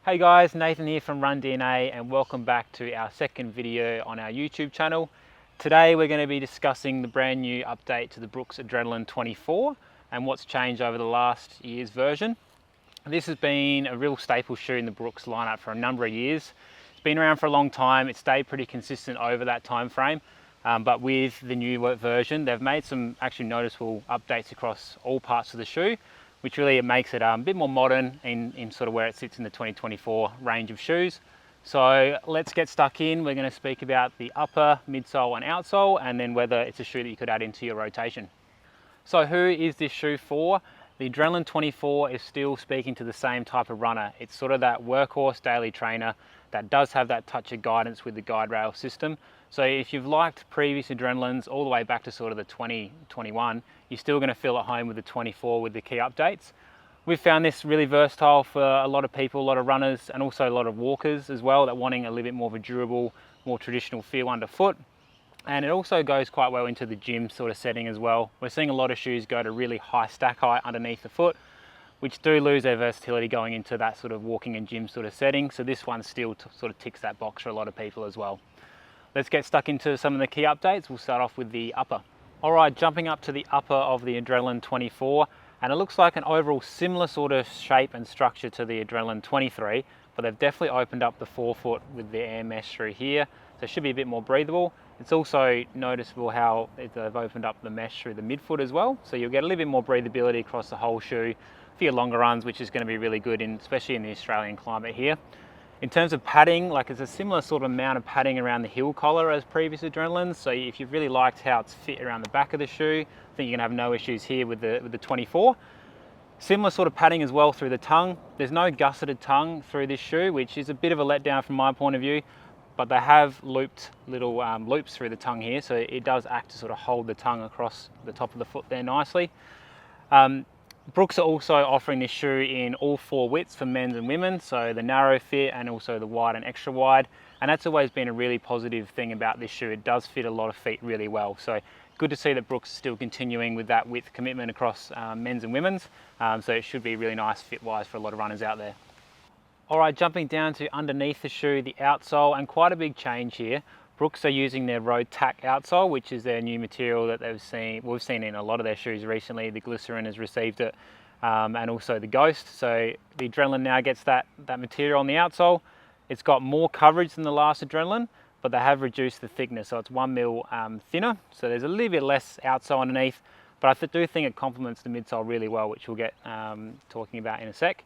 Hey guys, Nathan here from RunDNA and welcome back to our second video on our YouTube channel. Today we're going to be discussing the brand new update to the Brooks Adrenaline 24 and what's changed over the last year's version. This has been a real staple shoe in the Brooks lineup for a number of years. It's been around for a long time, it's stayed pretty consistent over that time frame, but with the new version they've made some actually noticeable updates across all parts of the shoe, which really makes it a bit more modern in sort of where it sits in the 2024 range of shoes. So let's get stuck in. We're going to speak about the upper, midsole and outsole, and then whether it's a shoe that you could add into your rotation. So who is this shoe for? The Adrenaline 24 is still speaking to the same type of runner. It's sort of that workhorse daily trainer that does have that touch of guidance with the guide rail system. So if you've liked previous Adrenalines all the way back to sort of the 2021, you're still going to feel at home with the 24 with the key updates. We've found this really versatile for a lot of people, a lot of runners, and also a lot of walkers as well, that wanting a little bit more of a durable, more traditional feel underfoot. And it also goes quite well into the gym sort of setting as well. We're seeing a lot of shoes go to really high stack height underneath the foot, which do lose their versatility going into that sort of walking and gym sort of setting. So this one still sort of ticks that box for a lot of people as well. Let's get stuck into some of the key updates. We'll start off with the upper. All right, jumping up to the upper of the Adrenaline 24, and it looks like an overall similar sort of shape and structure to the Adrenaline 23, but they've definitely opened up the forefoot with the air mesh through here, so it should be a bit more breathable. It's also noticeable how they've opened up the mesh through the midfoot as well, so you'll get a little bit more breathability across the whole shoe for your longer runs, which is going to be really good, especially in the Australian climate here. In terms of padding, like it's a similar sort of amount of padding around the heel collar as previous Adrenalines. So if you've really liked how it's fit around the back of the shoe, I think you're gonna have no issues here with the 24. Similar sort of padding as well through the tongue. There's no gusseted tongue through this shoe, which is a bit of a letdown from my point of view, but they have looped little loops through the tongue here. So it does act to sort of hold the tongue across the top of the foot there nicely. Brooks are also offering this shoe in all four widths for men's and women, so the narrow fit and also the wide and extra wide, and that's always been a really positive thing about this shoe. It does fit a lot of feet really well, so good to see that Brooks is still continuing with that width commitment across men's and women's, so it should be really nice fit wise for a lot of runners out there. All right, jumping down to underneath the shoe, the outsole, and quite a big change here. Brooks are using their Road Tack outsole, which is their new material that we've seen in a lot of their shoes recently. The Glycerin has received it, and also the Ghost. So the Adrenaline now gets that material on the outsole. It's got more coverage than the last Adrenaline, but they have reduced the thickness, so it's 1 mil thinner. So there's a little bit less outsole underneath, but I do think it complements the midsole really well, which we'll get talking about in a sec.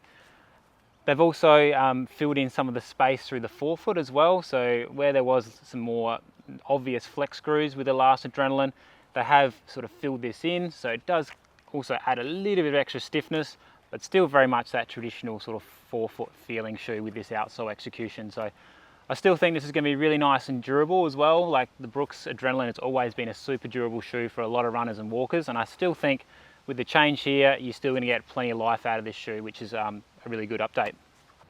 They've also filled in some of the space through the forefoot as well. So where there was some more obvious flex screws with the last Adrenaline, they have sort of filled this in. So it does also add a little bit of extra stiffness, but still very much that traditional sort of forefoot feeling shoe with this outsole execution. So I still think this is going to be really nice and durable as well. Like the Brooks Adrenaline, it's always been a super durable shoe for a lot of runners and walkers. And I still think with the change here, you're still going to get plenty of life out of this shoe, which is a really good update.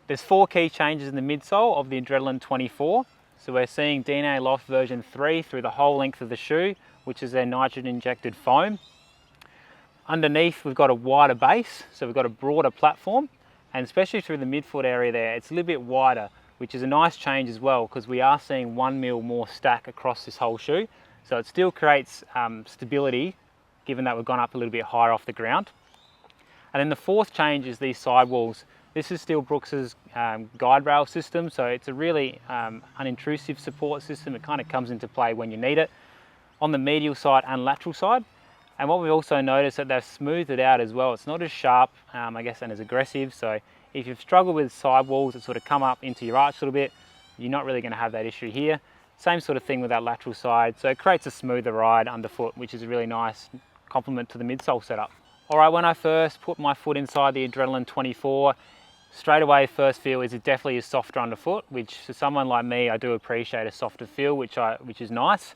There's 4 key changes in the midsole of the Adrenaline 24. So we're seeing DNA Loft version 3 through the whole length of the shoe, which is their nitrogen injected foam. Underneath we've got a wider base, so we've got a broader platform, and especially through the midfoot area there, it's a little bit wider, which is a nice change as well, because we are seeing 1 mil more stack across this whole shoe. So it still creates stability, given that we've gone up a little bit higher off the ground. And then the 4th change is these sidewalls. This is still Brooks's guide rail system, so it's a really unintrusive support system. It kind of comes into play when you need it, on the medial side and lateral side. And what we've also noticed that they've smoothed it out as well. It's not as sharp, I guess, and as aggressive. So if you've struggled with sidewalls that sort of come up into your arch a little bit, you're not really going to have that issue here. Same sort of thing with that lateral side. So it creates a smoother ride underfoot, which is a really nice complement to the midsole setup. All right, when I first put my foot inside the Adrenaline 24, straight away first feel is it definitely is softer underfoot, which for someone like me, I do appreciate a softer feel, which is nice.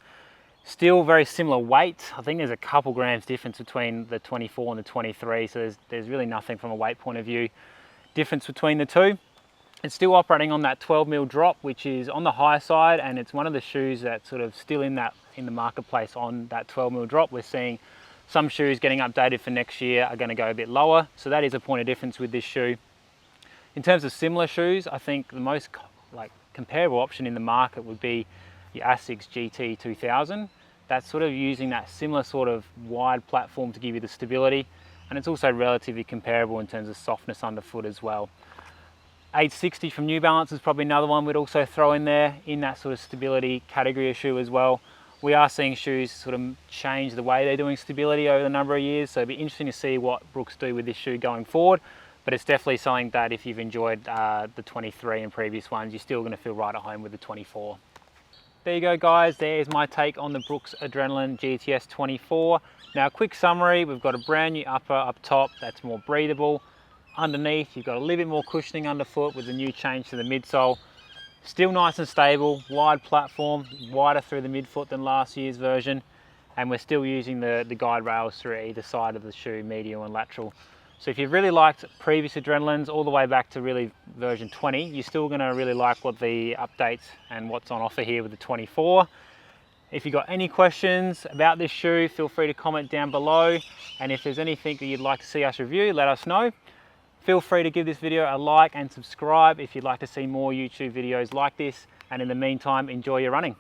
Still very similar weight. I think there's a couple grams difference between the 24 and the 23, so there's really nothing from a weight point of view difference between the two. It's still operating on that 12 mil drop, which is on the higher side, and it's one of the shoes that's sort of still in the marketplace on that 12 mil drop. We're seeing some shoes getting updated for next year are going to go a bit lower, so that is a point of difference with this shoe. In terms of similar shoes, I think the most comparable option in the market would be the Asics GT 2000. That's sort of using that similar sort of wide platform to give you the stability, and it's also relatively comparable in terms of softness underfoot as well. 860 from New Balance is probably another one we'd also throw in there in that sort of stability category of shoe as well. We are seeing shoes sort of change the way they're doing stability over the number of years, so it'd be interesting to see what Brooks do with this shoe going forward. But it's definitely something that if you've enjoyed the 23 and previous ones, you're still going to feel right at home with the 24. There you go guys, there's my take on the Brooks Adrenaline GTS 24. Now a quick summary, we've got a brand new upper up top that's more breathable. Underneath you've got a little bit more cushioning underfoot with the new change to the midsole. Still nice and stable, wide platform, wider through the midfoot than last year's version. And we're still using the guide rails through either side of the shoe, medial and lateral. So if you've really liked previous Adrenalines all the way back to really version 20, you're still going to really like what the updates and what's on offer here with the 24. If you've got any questions about this shoe, feel free to comment down below. And if there's anything that you'd like to see us review, let us know. Feel free to give this video a like and subscribe if you'd like to see more YouTube videos like this. And in the meantime, enjoy your running.